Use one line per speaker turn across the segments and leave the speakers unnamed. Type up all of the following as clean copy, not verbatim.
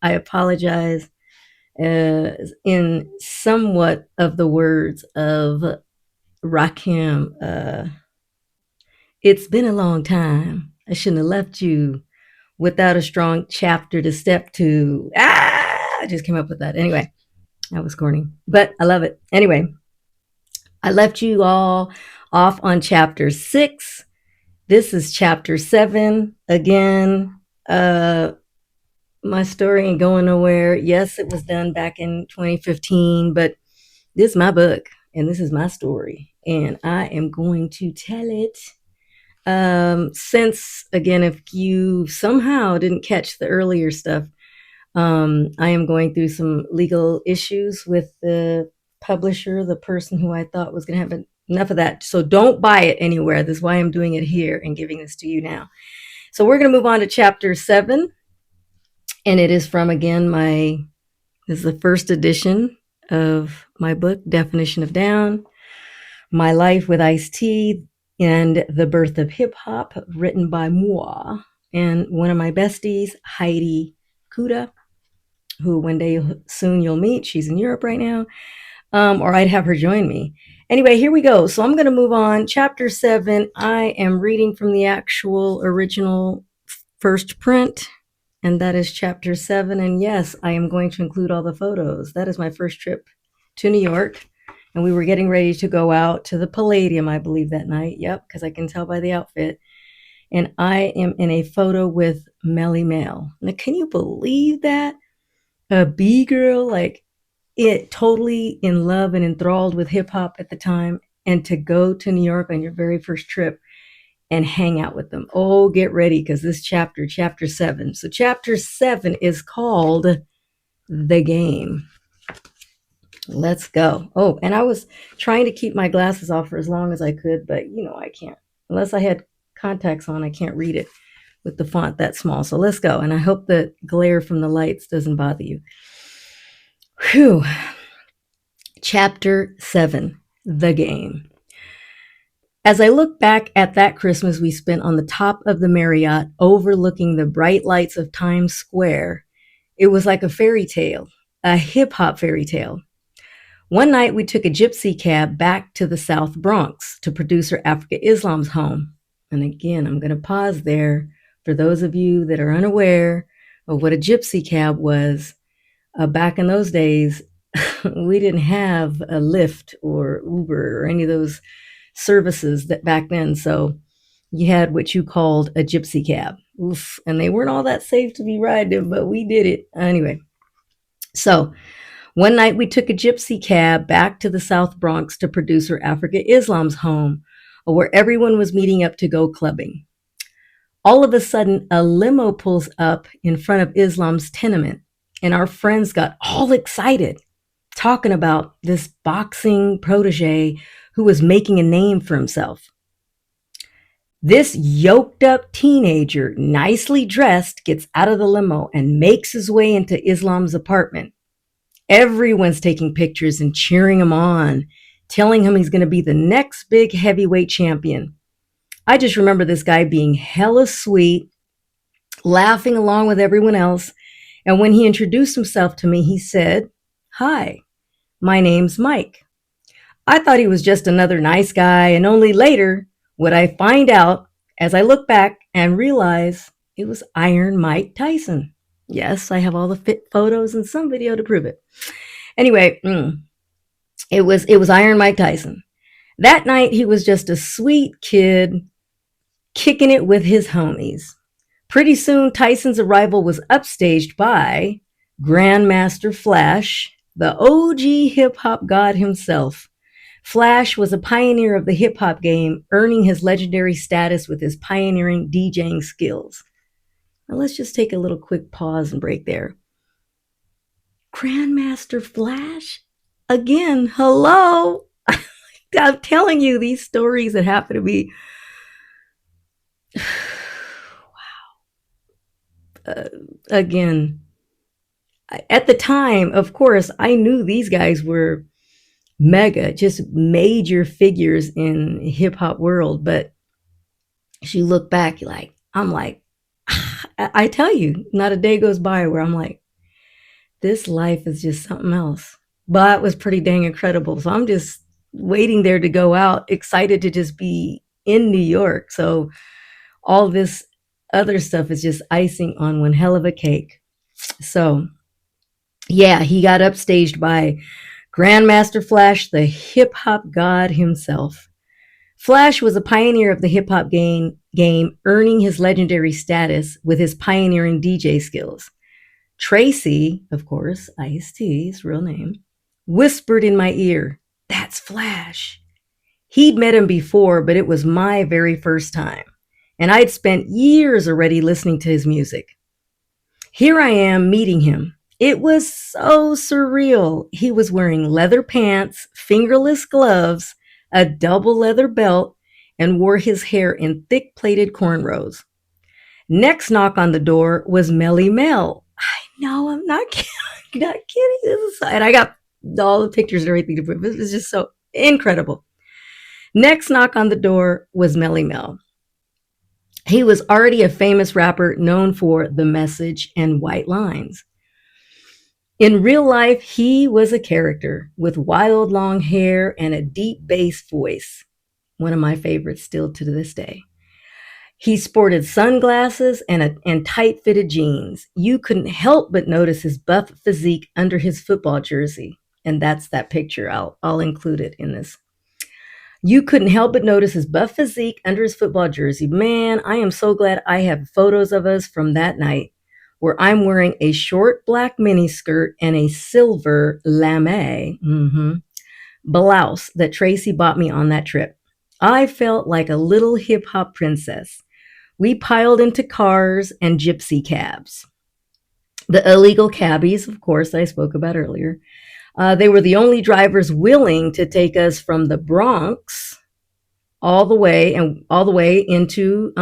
I apologize. In somewhat of the words of Rakim, it's been a long time. I shouldn't have left you without a strong chapter to step to. I just came up with that. Anyway, that was corny, but I love it. Anyway, I left you all off on chapter 6. This is chapter 7. Again, my story ain't going nowhere. Yes, it was done back in 2015, but this is my book and this is my story, and I am going to tell it. Since again, if you somehow didn't catch the earlier stuff, I am going through some legal issues with the publisher, the person who I thought was going to have enough of that. So don't buy it anywhere. This is why I'm doing it here and giving this to you now. So we're going to move on to chapter 7. And it is from, again, this is the first edition of my book, Definition of Down, My Life with Ice-T, and The Birth of Hip Hop, written by moi and one of my besties, Heidi Kuda, who one day soon you'll meet. She's in Europe right now, or I'd have her join me. Anyway, here we go. So I'm going to move on. Chapter 7, I am reading from the actual original first print, and that is chapter 7. And yes, I am going to include all the photos. That is my first trip to New York. And we were getting ready to go out to the Palladium, I believe, that night. Yep, because I can tell by the outfit. And I am in a photo with Melle Mel. Now, can you believe that? A B-girl, like it, totally in love and enthralled with hip hop at the time, and to go to New York on your very first trip and hang out with them. Oh, get ready, because this chapter 7. So chapter 7 is called The Game. Let's go. Oh, and I was trying to keep my glasses off for as long as I could, but I can't. Unless I had contacts on, I can't read it with the font that small. So let's go. And I hope the glare from the lights doesn't bother you. Whew. Chapter 7, The Game. As I look back at that Christmas we spent on the top of the Marriott overlooking the bright lights of Times Square, it was like a fairy tale, a hip-hop fairy tale. One night we took a gypsy cab back to the South Bronx to producer Africa Islam's home. And again, I'm going to pause there for those of you that are unaware of what a gypsy cab was. Back in those days, we didn't have a Lyft or Uber or any of those services that back then. So you had what you called a gypsy cab. Oof, and they weren't all that safe to be riding, but we did it anyway. So one night we took a gypsy cab back to the South Bronx to producer Africa Islam's home, where everyone was meeting up to go clubbing. All of a sudden, a limo pulls up in front of Islam's tenement, and our friends got all excited, talking about this boxing protege who was making a name for himself. This yoked up teenager, nicely dressed, gets out of the limo and makes his way into Islam's apartment. Everyone's taking pictures and cheering him on, telling him he's going to be the next big heavyweight champion. I just remember this guy being hella sweet, laughing along with everyone else. And when he introduced himself to me, he said, "Hi, my name's Mike." I thought he was just another nice guy, and only later would I find out as I look back and realize it was Iron Mike Tyson. Yes, I have all the fit photos and some video to prove it. Anyway, it was Iron Mike Tyson. That night, he was just a sweet kid kicking it with his homies. Pretty soon, Tyson's arrival was upstaged by Grandmaster Flash, the OG hip-hop god himself. Flash was a pioneer of the hip-hop game, earning his legendary status with his pioneering DJing skills. Now let's just take a little quick pause and break there. Grandmaster Flash? Again, hello? I'm telling you these stories that happen to be... wow. Again, at the time, of course, I knew these guys were mega, just major figures in hip-hop world, but as you look back, I'm like, I tell you, not a day goes by where I'm like, This life is just something else. But it was pretty dang incredible. So I'm just waiting there to go out, excited to just be in New York. So all this other stuff is just icing on one hell of a cake. So yeah, he got upstaged by Grandmaster Flash, the hip hop god himself. Flash was a pioneer of the hip hop game, earning his legendary status with his pioneering DJ skills. Tracy, of course, Ice-T's real name, whispered in my ear, "That's Flash." He'd met him before, but it was my very first time. And I'd spent years already listening to his music. Here I am meeting him. It was so surreal. He was wearing leather pants, fingerless gloves, a double leather belt, and wore his hair in thick plaited cornrows. Next knock on the door was Melle Mel. I know, I'm not kidding. Not kidding. And I got all the pictures and everything to prove. It was just so incredible. Next knock on the door was Melle Mel. He was already a famous rapper known for The Message and White Lines. In real life, he was a character with wild long hair and a deep bass voice. One of my favorites still to this day. He sported sunglasses and tight-fitted jeans. You couldn't help but notice his buff physique under his football jersey. And that's that picture. I'll include it in this. You couldn't help but notice his buff physique under his football jersey. Man, I am so glad I have photos of us from that night where I'm wearing a short black miniskirt and a silver lame blouse that Tracy bought me on that trip. I felt like a little hip-hop princess. We piled into cars and gypsy cabs. The illegal cabbies, of course, I spoke about earlier. They were the only drivers willing to take us from the Bronx all the way into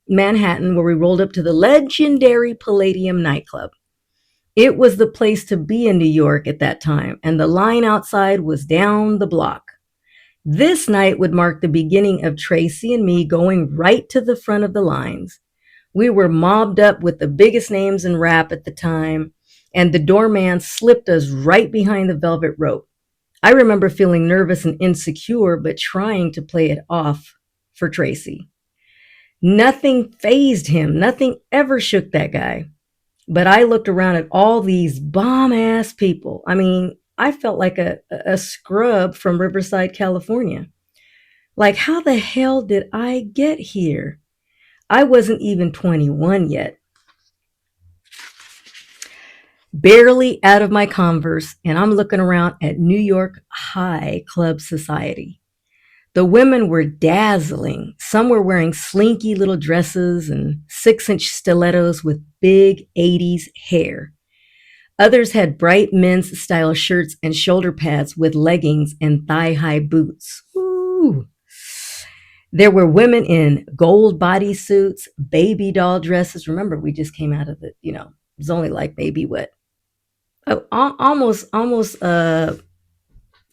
Manhattan, where we rolled up to the legendary Palladium nightclub. It was the place to be in New York at that time, and the line outside was down the block. This night would mark the beginning of Tracy and me going right to the front of the lines. We were mobbed up with the biggest names in rap at the time, and the doorman slipped us right behind the velvet rope. I remember feeling nervous and insecure, but trying to play it off for Tracy. Nothing fazed him. Nothing ever shook that guy. But I looked around at all these bomb-ass people. I mean, I felt like a scrub from Riverside, California. Like, how the hell did I get here? I wasn't even 21 yet. Barely out of my Converse, and I'm looking around at New York high club society. The women were dazzling. Some were wearing slinky little dresses and 6-inch stilettos with big 80s hair. Others had bright men's style shirts and shoulder pads with leggings and thigh-high boots. Ooh. There were women in gold bodysuits, baby doll dresses. Remember, we just came out of it was only like maybe almost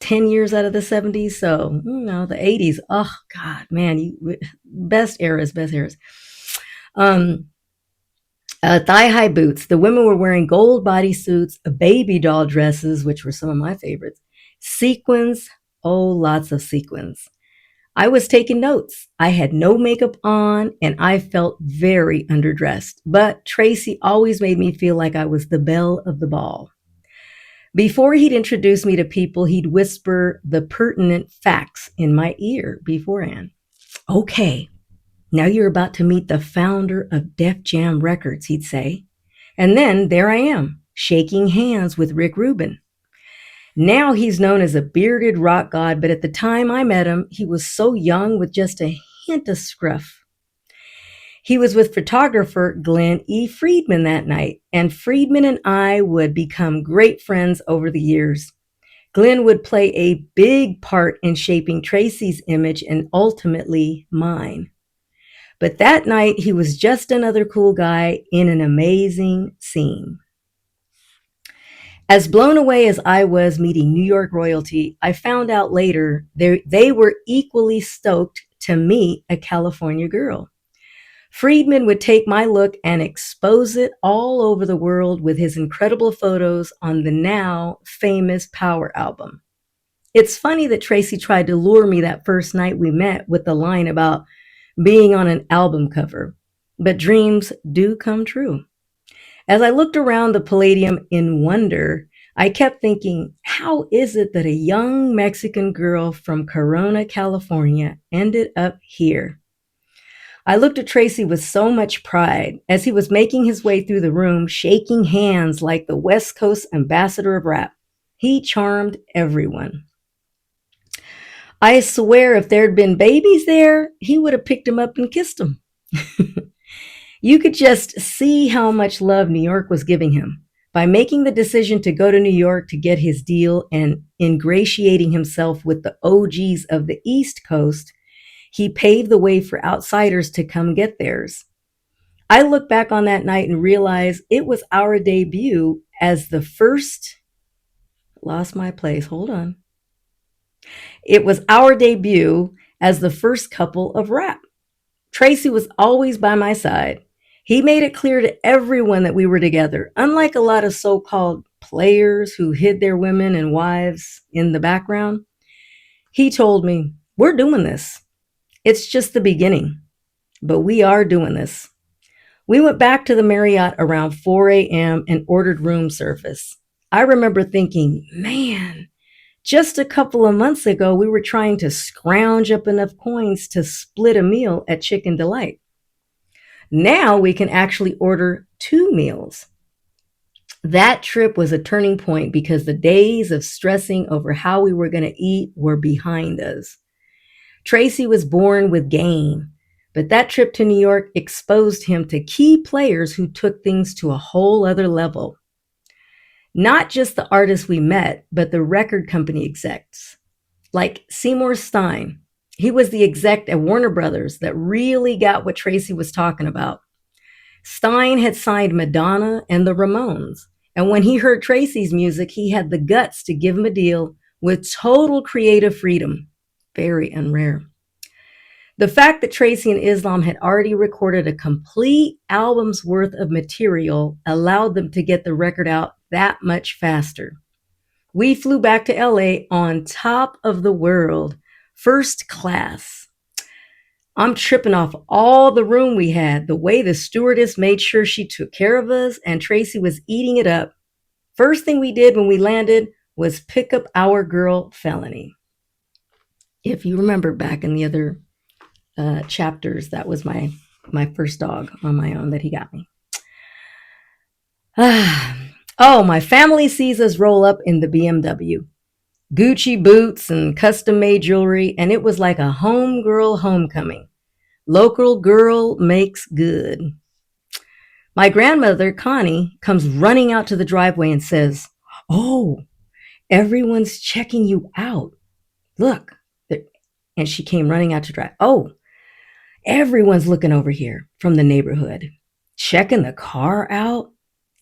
10 years out of the 70s. So, the 80s. Oh, God, man, best eras. Thigh-high boots. The women were wearing gold bodysuits, baby doll dresses, which were some of my favorites. Sequins. Oh, lots of sequins. I was taking notes. I had no makeup on, and I felt very underdressed. But Tracy always made me feel like I was the belle of the ball. Before he'd introduce me to people, he'd whisper the pertinent facts in my ear beforehand. Okay, now you're about to meet the founder of Def Jam Records, he'd say. And then there I am, shaking hands with Rick Rubin. Now he's known as a bearded rock god, but at the time I met him, he was so young with just a hint of scruff. He was with photographer Glenn E. Friedman that night, and Friedman and I would become great friends over the years. Glenn would play a big part in shaping Tracy's image and ultimately mine. But that night, he was just another cool guy in an amazing scene. As blown away as I was meeting New York royalty, I found out later they were equally stoked to meet a California girl. Friedman would take my look and expose it all over the world with his incredible photos on the now famous Power album. It's funny that Tracy tried to lure me that first night we met with the line about being on an album cover, but dreams do come true. As I looked around the Palladium in wonder, I kept thinking, how is it that a young Mexican girl from Corona, California ended up here? I looked at Tracy with so much pride as he was making his way through the room, shaking hands like the West Coast ambassador of rap. He charmed everyone. I swear if there'd been babies there, he would have picked them up and kissed them. You could just see how much love New York was giving him. By making the decision to go to New York to get his deal and ingratiating himself with the OGs of the East Coast, he paved the way for outsiders to come get theirs. I look back on that night and realize it was our debut as the first, lost my place, hold on. It was our debut as the first couple of rap. Tracy was always by my side. He made it clear to everyone that we were together, unlike a lot of so-called players who hid their women and wives in the background. He told me, we're doing this. It's just the beginning, but we are doing this. We went back to the Marriott around 4 a.m. and ordered room service. I remember thinking, man, just a couple of months ago, we were trying to scrounge up enough coins to split a meal at Chicken Delight. Now we can actually order 2 meals. That trip was a turning point because the days of stressing over how we were going to eat were behind us. Tracy was born with game, but that trip to New York exposed him to key players who took things to a whole other level. Not just the artists we met, but the record company execs. Like Seymour Stein. He was the exec at Warner Brothers that really got what Tracy was talking about. Stein had signed Madonna and the Ramones. And when he heard Tracy's music, he had the guts to give him a deal with total creative freedom. Very unrare. The fact that Tracy and Islam had already recorded a complete album's worth of material allowed them to get the record out that much faster. We flew back to LA on top of the world, first class. I'm tripping off all the room we had, the way the stewardess made sure she took care of us, and Tracy was eating it up. First thing we did when we landed was pick up our girl, Felony. If you remember back in the other chapters, that was my first dog on my own that he got me. Oh, my family sees us roll up in the BMW. Gucci boots and custom-made jewelry, and it was like a homegirl homecoming. Local girl makes good. My grandmother, Connie, comes running out to the driveway and says, "Oh, everyone's checking you out. Look." And she came running out to drive. "Oh, everyone's looking over here from the neighborhood. Checking the car out.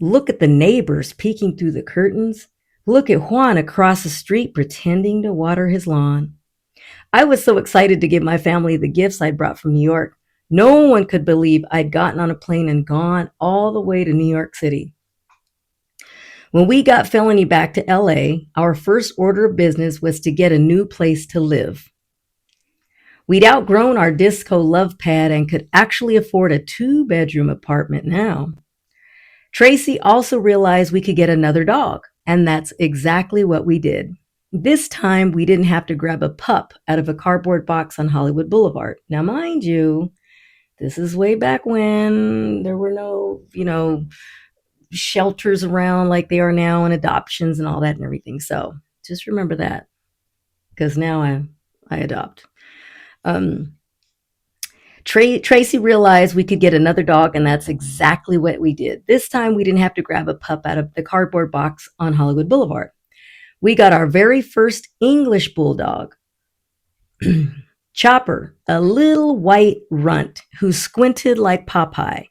Look at the neighbors peeking through the curtains. Look at Juan across the street pretending to water his lawn." I was so excited to give my family the gifts I'd brought from New York. No one could believe I'd gotten on a plane and gone all the way to New York City. When we got Felony back to LA, our first order of business was to get a new place to live. We'd outgrown our disco love pad and could actually afford a 2-bedroom apartment now. Tracy also realized we could get another dog, and that's exactly what we did. This time, we didn't have to grab a pup out of a cardboard box on Hollywood Boulevard. Now, mind you, this is way back when there were no, shelters around like they are now and adoptions and all that and everything. So just remember that, because now I adopt. Tracy realized we could get another dog, and that's exactly what we did. This time, we didn't have to grab a pup out of the cardboard box on Hollywood Boulevard. We got our very first English bulldog, Chopper, a little white runt who squinted like Popeye.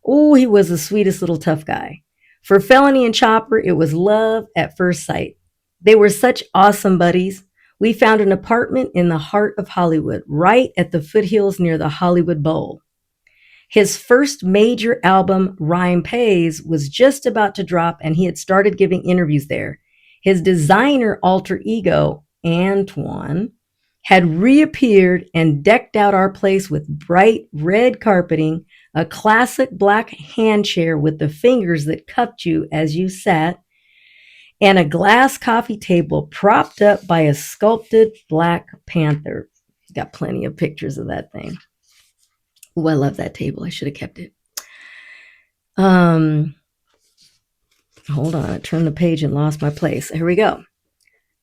Oh, he was the sweetest little tough guy. For Felony and Chopper, it was love at first sight. They were such awesome buddies. We found an apartment in the heart of Hollywood, right at the foothills near the Hollywood Bowl. His first major album, Rhyme Pays, was just about to drop, and he had started giving interviews there. His designer alter ego, Antoine, had reappeared and decked out our place with bright red carpeting, a classic black hand chair with the fingers that cupped you as you sat, and a glass coffee table propped up by a sculpted black panther. Got plenty of pictures of that thing. Oh, I love that table. I should have kept it. Hold on. I turned the page and lost my place. Here we go.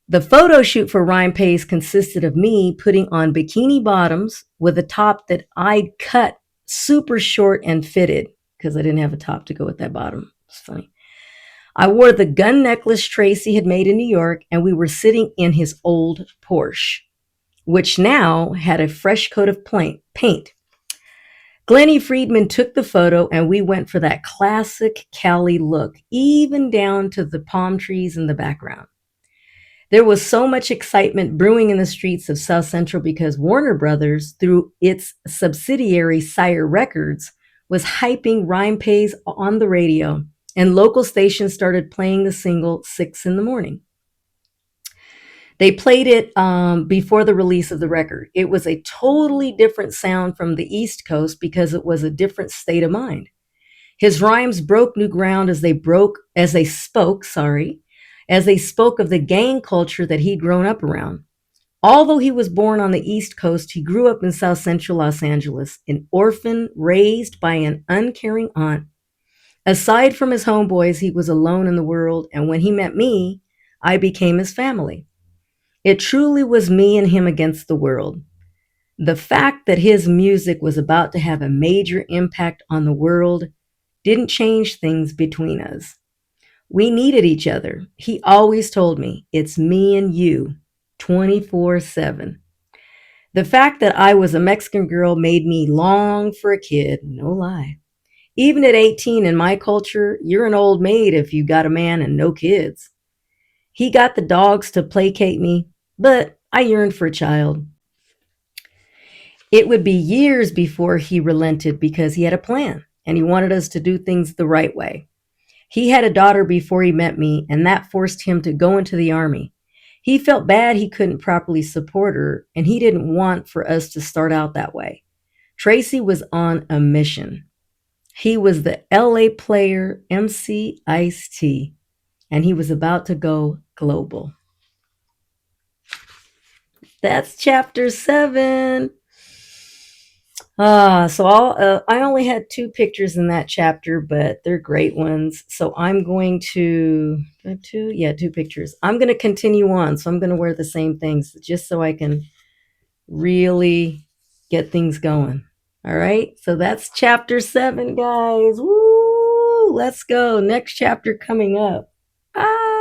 The photo shoot for Rhyme Pays consisted of me putting on bikini bottoms with a top that I'd cut super short and fitted because I didn't have a top to go with that bottom. It's funny. I wore the gun necklace Tracy had made in New York, and we were sitting in his old Porsche, which now had a fresh coat of paint. Glennie Friedman took the photo, and we went for that classic Cali look, even down to the palm trees in the background. There was so much excitement brewing in the streets of South Central because Warner Brothers, through its subsidiary Sire Records, was hyping Rhyme Pays on the radio, and local stations started playing the single 6 in the morning. They played it before the release of the record. It was a totally different sound from the East Coast because it was a different state of mind. His rhymes broke new ground as they spoke of the gang culture that he'd grown up around. Although he was born on the East Coast, he grew up in South Central Los Angeles, an orphan raised by an uncaring aunt. Aside from his homeboys, he was alone in the world, and when he met me, I became his family. It truly was me and him against the world. The fact that his music was about to have a major impact on the world didn't change things between us. We needed each other. He always told me, it's me and you, 24/7. The fact that I was a Mexican girl made me long for a kid, no lie. Even at 18 in my culture, you're an old maid if you got a man and no kids. He got the dogs to placate me, but I yearned for a child. It would be years before he relented because he had a plan and he wanted us to do things the right way. He had a daughter before he met me, and that forced him to go into the army. He felt bad he couldn't properly support her, and he didn't want for us to start out that way. Tracy was on a mission. He was the LA player MC Ice-T, and he was about to go global. That's chapter 7. I only had 2 pictures in that chapter, but they're great ones. So I'm going to, 2? Yeah, 2 pictures. I'm going to continue on. So I'm going to wear the same things just so I can really get things going. All right. So that's chapter 7, guys. Woo! Let's go. Next chapter coming up. Ah!